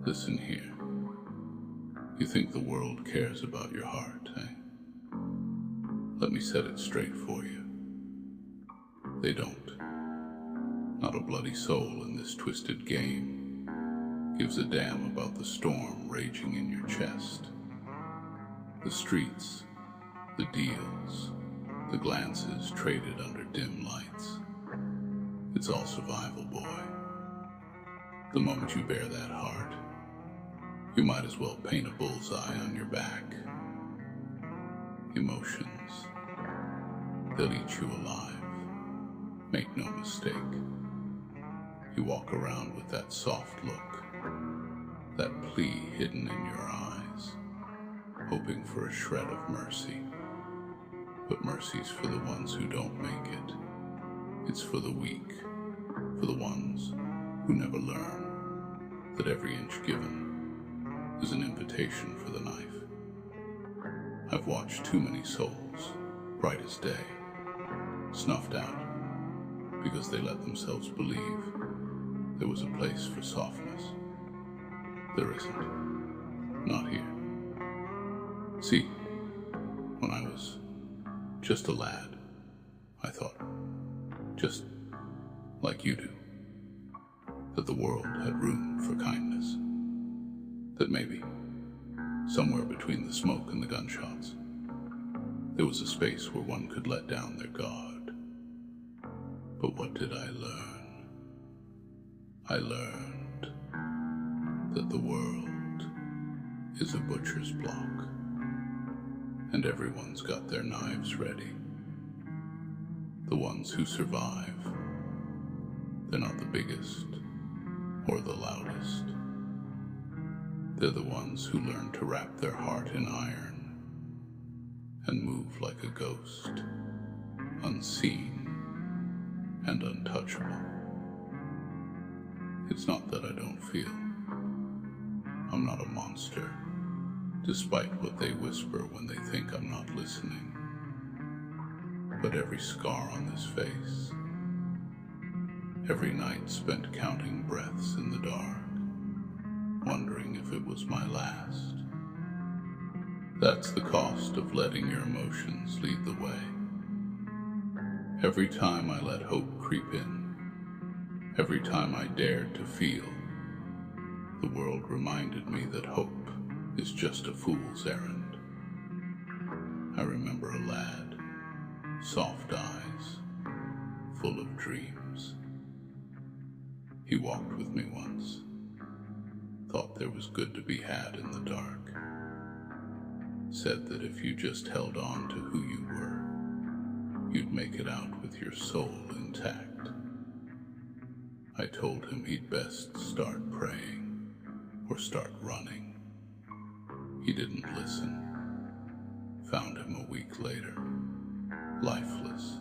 Listen here. You think the world cares about your heart, eh? Let me set it straight for you. They don't. Not a bloody soul in this twisted game gives a damn about the storm raging in your chest. The streets, the deals, the glances traded under dim lights. It's all survival, boy. The moment you bare that heart, you might as well paint a bullseye on your back. Emotions, they'll eat you alive. Make no mistake. You walk around with that soft look, that plea hidden in your eyes, hoping for a shred of mercy. But mercy's for the ones who don't make it. It's for the weak, for the ones who never learn that every inch given is an invitation for the knife. I've watched too many souls, bright as day, snuffed out because they let themselves believe there was a place for softness. There isn't. Not here. See, when I was just a lad, I thought, just like you do, that the world had room for kindness. That maybe, somewhere between the smoke and the gunshots, there was a space where one could let down their guard. But what did I learn? I learned that the world is a butcher's block, and everyone's got their knives ready. The ones who survive, they're not the biggest or the loudest. They're the ones who learn to wrap their heart in iron and move like a ghost, unseen and untouchable. It's not that I don't feel. I'm not a monster, despite what they whisper when they think I'm not listening. But every scar on this face, every night spent counting breaths in the dark, wondering if it was my last. That's the cost of letting your emotions lead the way. Every time I let hope creep in, every time I dared to feel, the world reminded me that hope is just a fool's errand. I remember a lad, soft eyes, full of dreams. He walked with me once, thought there was good to be had in the dark, said that if you just held on to who you were, you'd make it out with your soul intact. I told him he'd best start praying or start running. He didn't listen. Found him a week later, lifeless,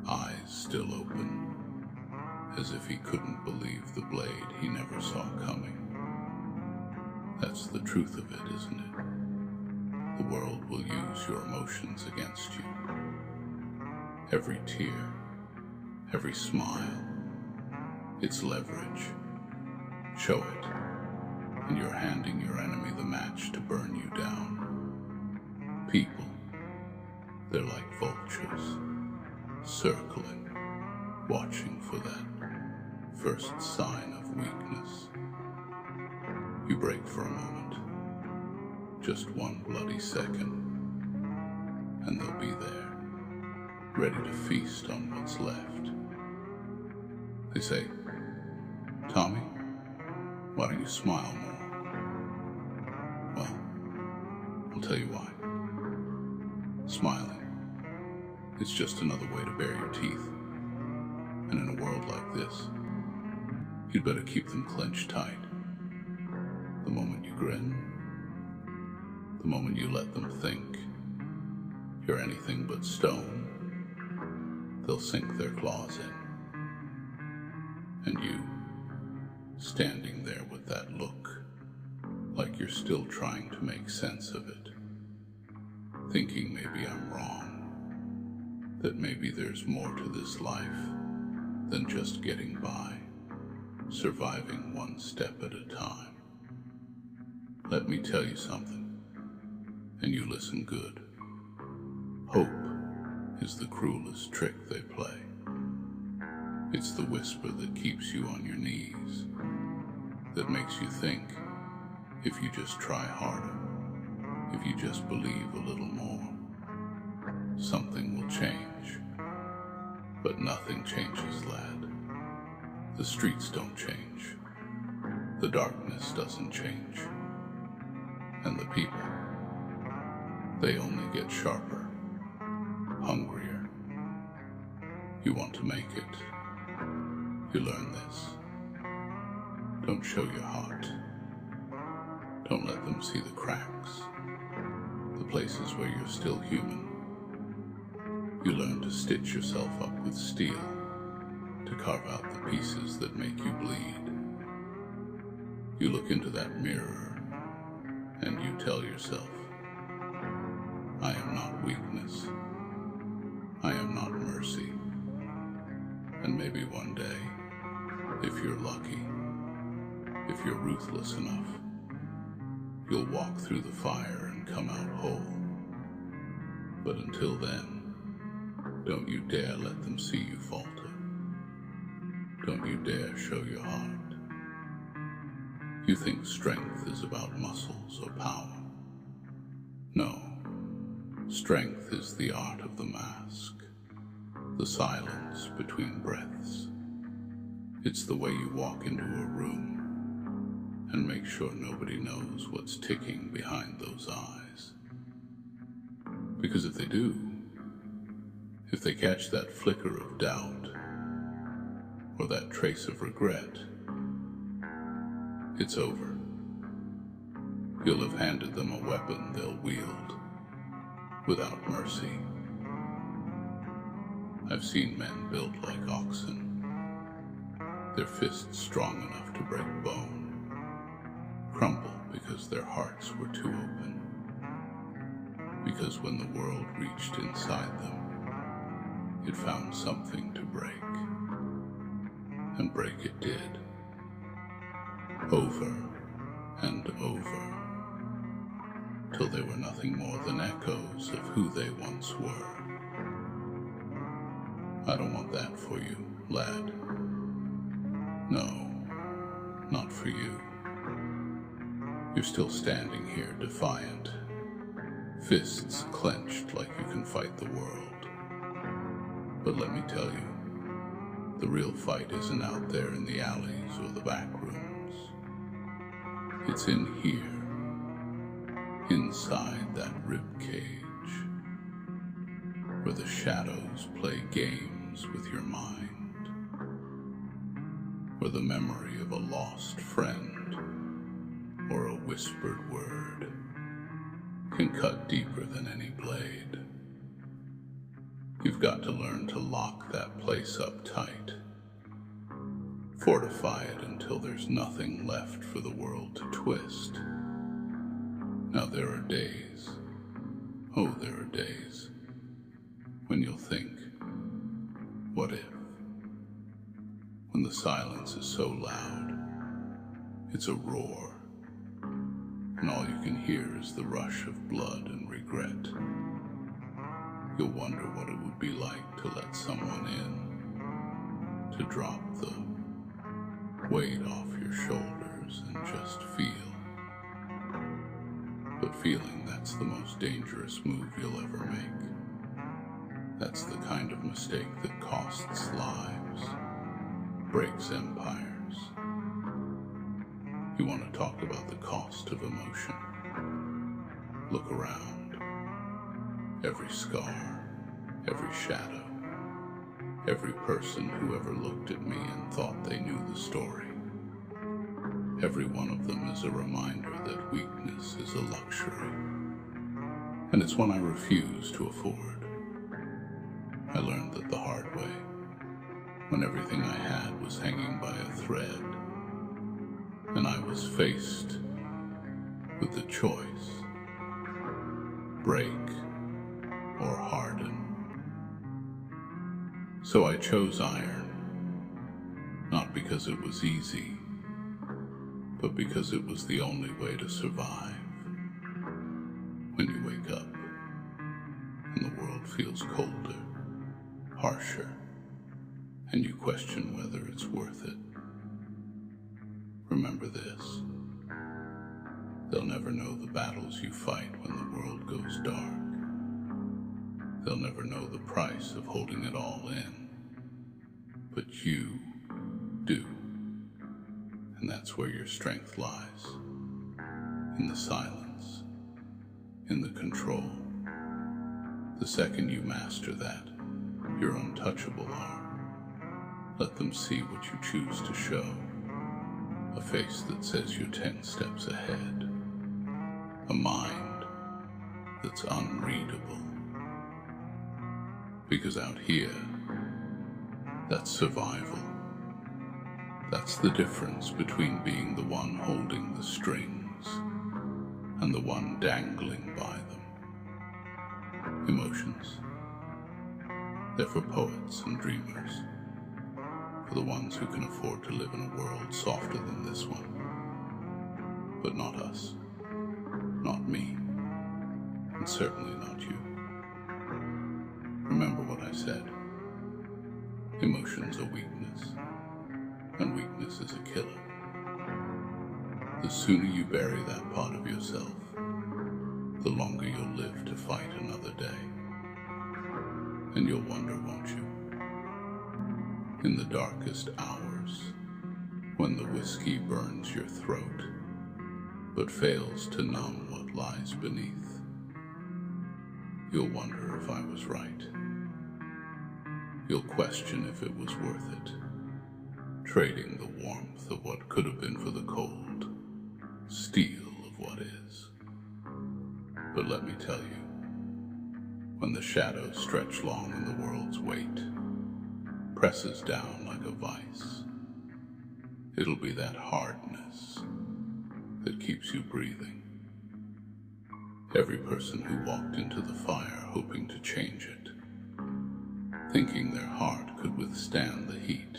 eyes still open, as if he couldn't believe the blade he never saw coming. That's the truth of it, isn't it? The world will use your emotions against you. Every tear, every smile, it's leverage. Show it, and you're handing your enemy the match to burn you down. People, they're like vultures, circling, watching for that first sign of weakness. You break for a moment, just one bloody second, and they'll be there, ready to feast on what's left. They say, Tommy, why don't you smile more? Well, I'll tell you why. Smiling, it's just another way to bare your teeth. And in a world like this, you'd better keep them clenched tight. The moment you grin, the moment you let them think you're anything but stone, they'll sink their claws in. And you, standing there with that look, like you're still trying to make sense of it, thinking maybe I'm wrong, that maybe there's more to this life than just getting by, surviving one step at a time. Let me tell you something, and you listen good. Hope is the cruelest trick they play. It's the whisper that keeps you on your knees, that makes you think if you just try harder, if you just believe a little more, something will change. But nothing changes, lad. The streets don't change. The darkness doesn't change. And the people, they only get sharper, hungrier. You want to make it. You learn this. Don't show your heart. Don't let them see the cracks, the places where you're still human. You learn to stitch yourself up with steel, to carve out the pieces that make you bleed. You look into that mirror and you tell yourself, I am not weakness. I am not mercy. And maybe one day, if you're lucky, if you're ruthless enough, you'll walk through the fire and come out whole. But until then, don't you dare let them see you falter. Don't you dare show your heart. You think strength is about muscles or power. No, strength is the art of the mask, the silence between breaths. It's the way you walk into a room and make sure nobody knows what's ticking behind those eyes. Because if they do, if they catch that flicker of doubt or that trace of regret, it's over. You'll have handed them a weapon they'll wield without mercy. I've seen men built like oxen, their fists strong enough to break bone, crumble because their hearts were too open. Because when the world reached inside them, it found something to break. And break it did. Over and over. Till they were nothing more than echoes of who they once were. I don't want that for you, lad. No, not for you. You're still standing here defiant, fists clenched like you can fight the world. But let me tell you, the real fight isn't out there in the alleys or the back rooms. It's in here, inside that rib cage, where the shadows play games with your mind, where the memory of a lost friend or a whispered word can cut deeper than any blade. You've got to learn to lock that place up tight. Fortify it until there's nothing left for the world to twist. Now there are days, oh there are days, when you'll think, what if? When the silence is so loud, it's a roar, and all you can hear is the rush of blood and regret. You'll wonder what it would be like to let someone in, to drop the weight off your shoulders and just feel. But feeling, that's the most dangerous move you'll ever make. That's the kind of mistake that costs lives, breaks empires. You want to talk about the cost of emotion? Look around. Every scar, every shadow, every person who ever looked at me and thought they knew the story. Every one of them is a reminder that weakness is a luxury, and it's one I refuse to afford. I learned that the hard way, when everything I had was hanging by a thread, and I was faced with the choice, break or harden. So I chose iron, not because it was easy, but because it was the only way to survive. When you wake up and the world feels colder, harsher, and you question whether it's worth it, remember this: they'll never know the battles you fight when the world goes dark. They'll never know the price of holding it all in, but you do. And that's where your strength lies, in the silence, in the control. The second you master that, you're untouchable are. Let them see what you choose to show, a face that says you're 10 steps ahead, a mind that's unreadable. Because out here, that's survival. That's the difference between being the one holding the strings and the one dangling by them. Emotions, they're for poets and dreamers, for the ones who can afford to live in a world softer than this one. But not us, not me, and certainly not you. Remember what I said. Emotions are weakness, and weakness is a killer. The sooner you bury that part of yourself, the longer you'll live to fight another day. And you'll wonder, won't you? In the darkest hours, when the whiskey burns your throat, but fails to numb what lies beneath, you'll wonder if I was right. You'll question if it was worth it, trading the warmth of what could have been for the cold, steel of what is. But let me tell you, when the shadows stretch long and the world's weight presses down like a vice, it'll be that hardness that keeps you breathing. Every person who walked into the fire hoping to change it, thinking their heart could withstand the heat,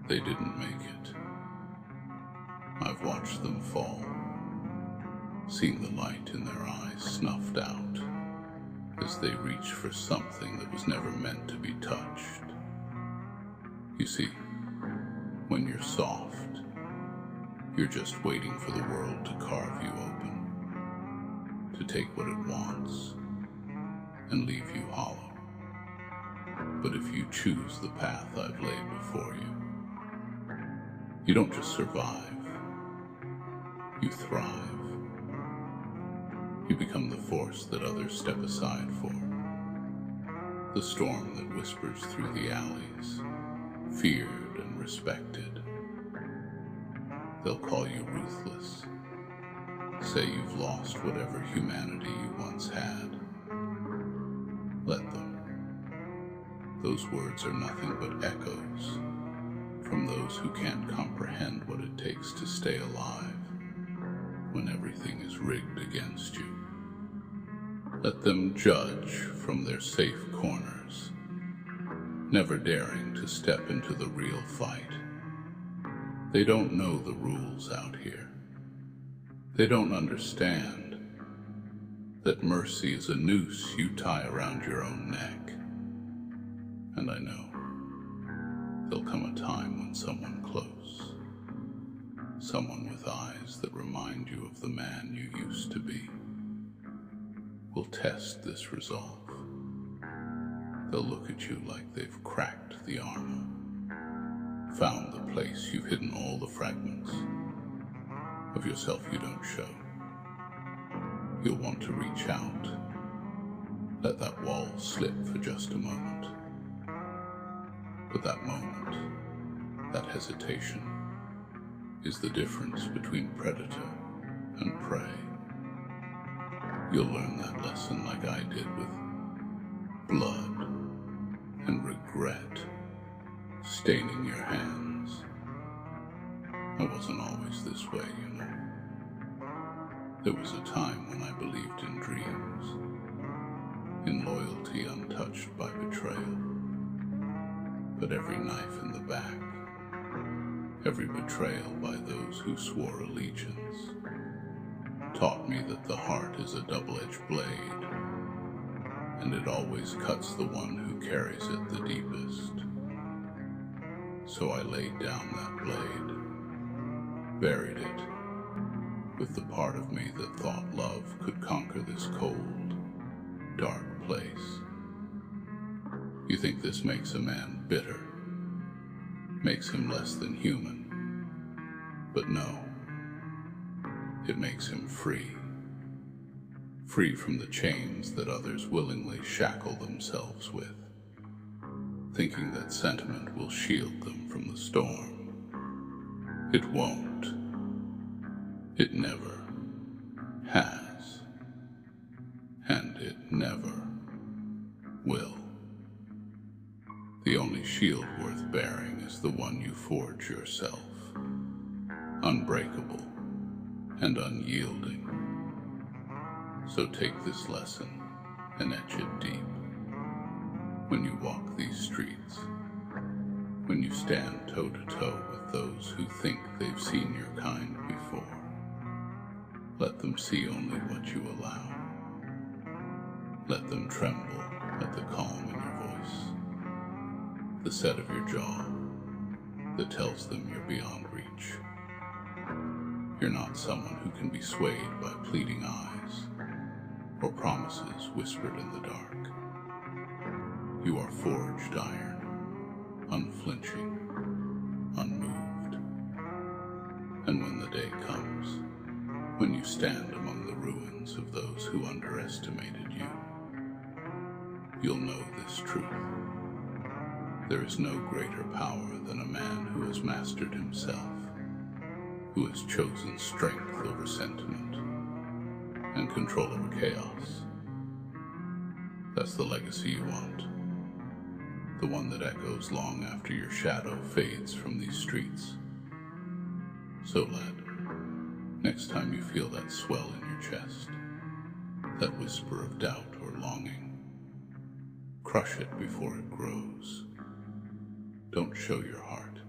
they didn't make it. I've watched them fall, seen the light in their eyes snuffed out as they reached for something that was never meant to be touched. You see, when you're soft, you're just waiting for the world to carve you open, to take what it wants and leave you hollow. But if you choose the path I've laid before you, you don't just survive, you thrive. You become the force that others step aside for, the storm that whispers through the alleys, feared and respected. They'll call you ruthless, say you've lost whatever humanity you once had. Let them. Those words are nothing but echoes from those who can't comprehend what it takes to stay alive when everything is rigged against you. Let them judge from their safe corners, never daring to step into the real fight. They don't know the rules out here. They don't understand that mercy is a noose you tie around your own neck. And I know there'll come a time when someone close, someone with eyes that remind you of the man you used to be, will test this resolve. They'll look at you like they've cracked the armor, found the place you've hidden all the fragments of yourself you don't show. You'll want to reach out, let that wall slip for just a moment. But that moment, that hesitation, is the difference between predator and prey. You'll learn that lesson like I did with blood and regret staining your hands. I wasn't always this way, you know. There was a time when I believed in dreams, in loyalty untouched by betrayal. But every knife in the back, Every betrayal by those who swore allegiance taught me that the heart is a double-edged blade, and it always cuts the one who carries it the deepest. So I laid down that blade, buried it with the part of me that thought love could conquer this cold, dark place. You think this makes a man bitter, makes him less than human, but no, it makes him free. Free from the chains that others willingly shackle themselves with, thinking that sentiment will shield them from the storm. It won't. It never has. And it never will. The only shield worth bearing is the one you forge yourself, unbreakable and unyielding. So take this lesson and etch it deep. When you walk these streets, when you stand toe-to-toe with those who think they've seen your kind before, let them see only what you allow. Let them tremble at the calm in your voice, the set of your jaw that tells them you're beyond reach. You're not someone who can be swayed by pleading eyes or promises whispered in the dark. You are forged iron, unflinching, unmoved. And when the day comes, when you stand among the ruins of those who underestimated you, you'll know this truth. There is no greater power than a man who has mastered himself, who has chosen strength over sentiment and control over chaos. That's the legacy you want. The one that echoes long after your shadow fades from these streets. So lad, next time you feel that swell in your chest, that whisper of doubt or longing, crush it before it grows. Don't show your heart.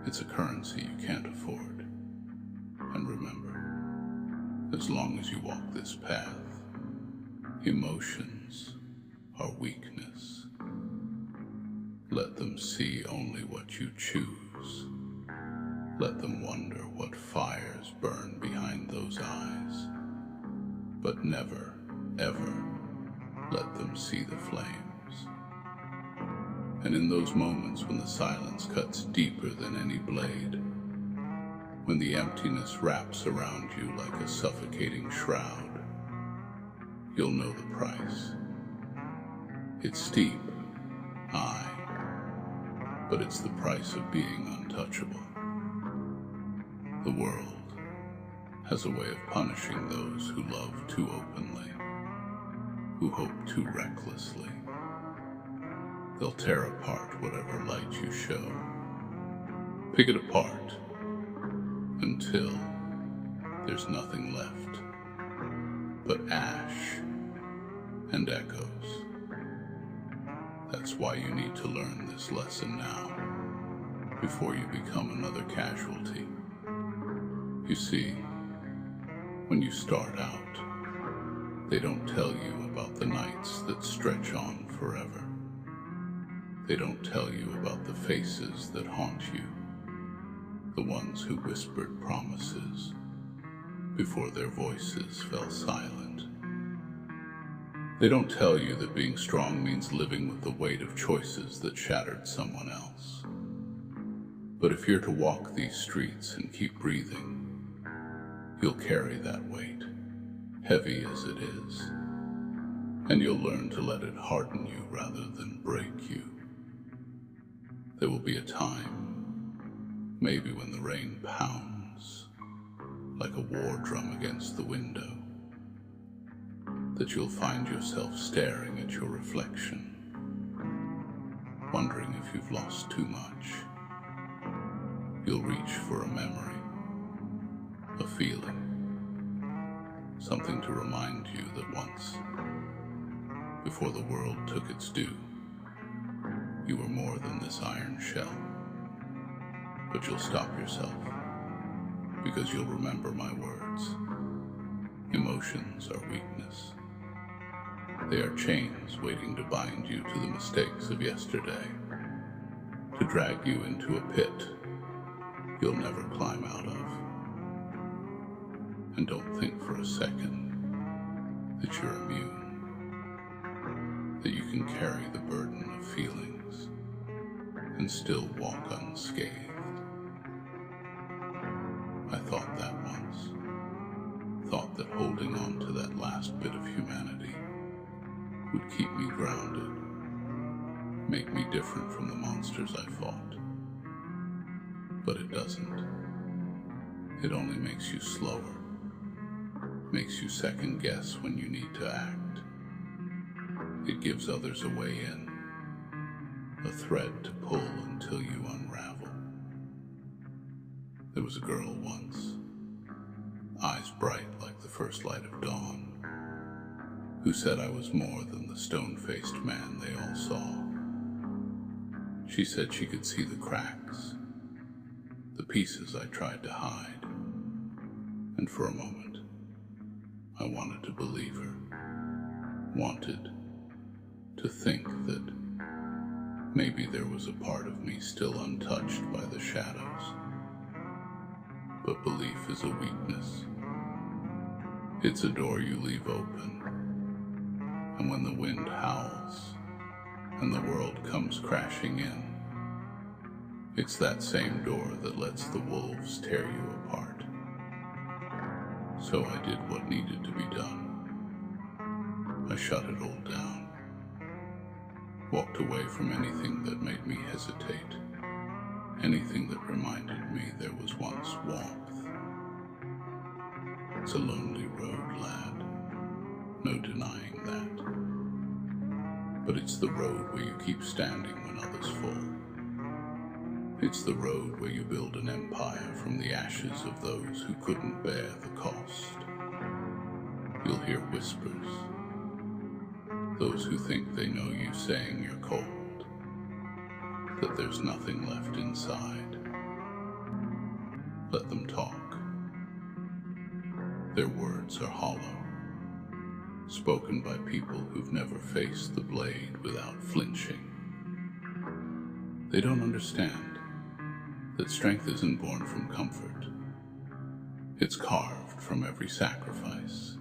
It's a currency you can't afford. And remember, as long as you walk this path, emotions are weakness. Let them see only what you choose. Let them wonder what fires burn behind those eyes. But never, ever let them see the flames. And in those moments when the silence cuts deeper than any blade, when the emptiness wraps around you like a suffocating shroud, you'll know the price. It's steep, aye, but it's the price of being untouchable. The world has a way of punishing those who love too openly, who hope too recklessly. They'll tear apart whatever light you show, pick it apart until there's nothing left but ash and echoes. That's why you need to learn this lesson now, before you become another casualty. You see, when you start out, they don't tell you about the nights that stretch on forever. They don't tell you about the faces that haunt you, the ones who whispered promises before their voices fell silent. They don't tell you that being strong means living with the weight of choices that shattered someone else. But if you're to walk these streets and keep breathing, you'll carry that weight, heavy as it is, and you'll learn to let it harden you rather than break you. There will be a time, maybe when the rain pounds like a war drum against the window, that you'll find yourself staring at your reflection, wondering if you've lost too much. You'll reach for a memory, a feeling, something to remind you that once, before the world took its due, you were more than this iron shell. But you'll stop yourself, because you'll remember my words. Emotions are weakness. They are chains waiting to bind you to the mistakes of yesterday, to drag you into a pit you'll never climb out of. And don't think for a second that you're immune, that you can carry the burden of feelings and still walk unscathed. I thought that once. Thought that holding on to that last bit of humanity would keep me grounded, make me different from the monsters I fought. But it doesn't. It only makes you slower, makes you second guess when you need to act. It gives others a way in, a thread to pull until you unravel. There was a girl once, eyes bright like the first light of dawn, who said I was more than the stone-faced man they all saw. She said she could see the cracks, the pieces I tried to hide, and for a moment, I wanted to believe her, wanted to think that maybe there was a part of me still untouched by the shadows. But belief is a weakness. It's a door you leave open, and when the wind howls and the world comes crashing in, it's that same door that lets the wolves tear you apart. So I did what needed to be done. I shut it all down, walked away from anything that made me hesitate, anything that reminded me there was once warmth. It's a lonely road, lad, no denying that. But it's the road where you keep standing when others fall. It's the road where you build an empire from the ashes of those who couldn't bear the cost. You'll hear whispers, those who think they know you saying you're cold, that there's nothing left inside. Let them talk. Their words are hollow, spoken by people who've never faced the blade without flinching. They don't understand that strength isn't born from comfort. It's carved from every sacrifice,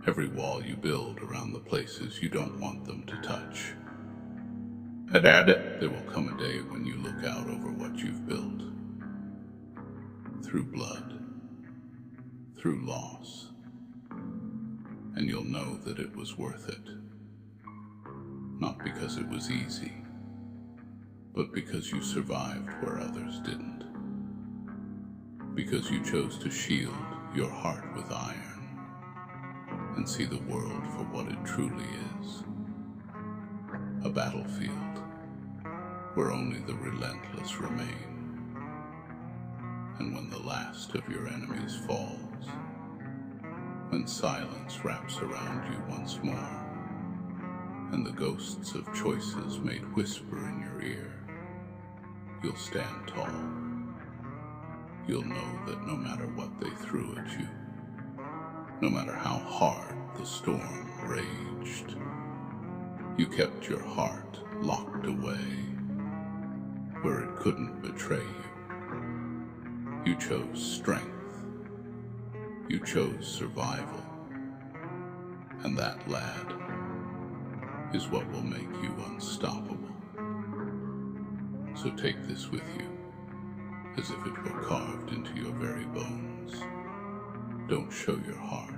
every wall you build around the places you don't want them to touch. There will come a day when you look out over what you've built, through blood, through loss, and you'll know that it was worth it. Not because it was easy, but because you survived where others didn't. Because you chose to shield your heart with iron and see the world for what it truly is. A battlefield where only the relentless remain. And when the last of your enemies falls, when silence wraps around you once more, and the ghosts of choices made whisper in your ear, you'll stand tall. You'll know that no matter what they threw at you, no matter how hard the storm raged, you kept your heart locked away where it couldn't betray you. You chose strength. You chose survival. And that, lad, is what will make you unstoppable. So take this with you, as if it were carved into your very bones. Don't show your heart.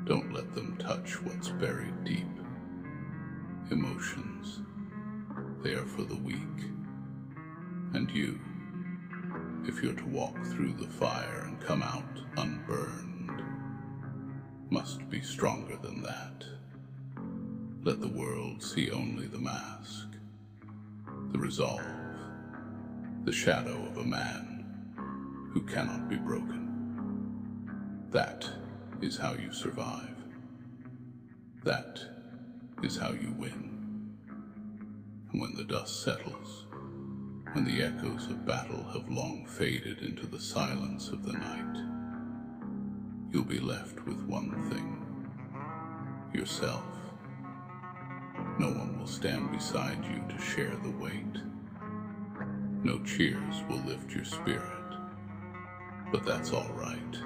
Don't let them touch what's buried deep. Emotions, they are for the weak. And you, if you're to walk through the fire and come out unburned, must be stronger than that. Let the world see only the mask, the resolve, the shadow of a man who cannot be broken. That is how you survive. That is how you win. And when the dust settles, when the echoes of battle have long faded into the silence of the night, you'll be left with one thing: yourself. No one will stand beside you to share the weight. No cheers will lift your spirit, but that's all right,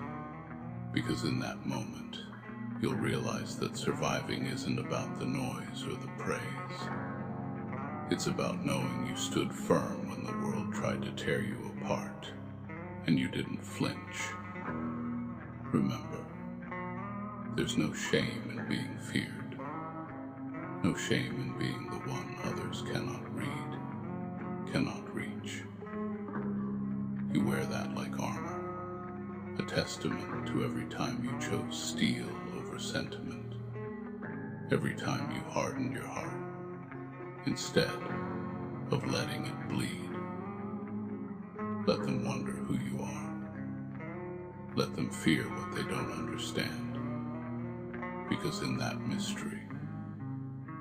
because in that moment, you'll realize that surviving isn't about the noise or the praise. It's about knowing you stood firm when the world tried to tear you apart, and you didn't flinch. Remember, there's no shame in being feared, no shame in being the one others cannot read, cannot reach. You wear that like armor, a testament to every time you chose steel over sentiment, every time you hardened your heart instead of letting it bleed. Let them wonder who you are. Let them fear what they don't understand, because in that mystery,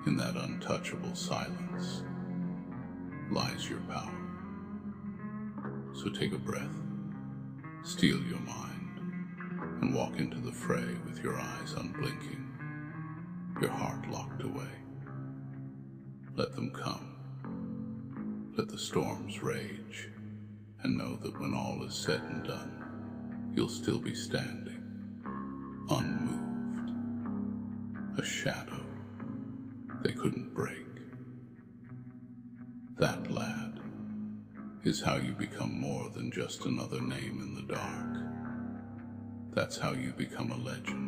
in that untouchable silence, lies your power. So take a breath, steel your mind, and walk into the fray with your eyes unblinking, your heart locked away. Let them come, let the storms rage, and know that when all is said and done, you'll still be standing, unmoved, a shadow they couldn't break. That, lad, is how you become more than just another name in the dark. That's how you become a legend.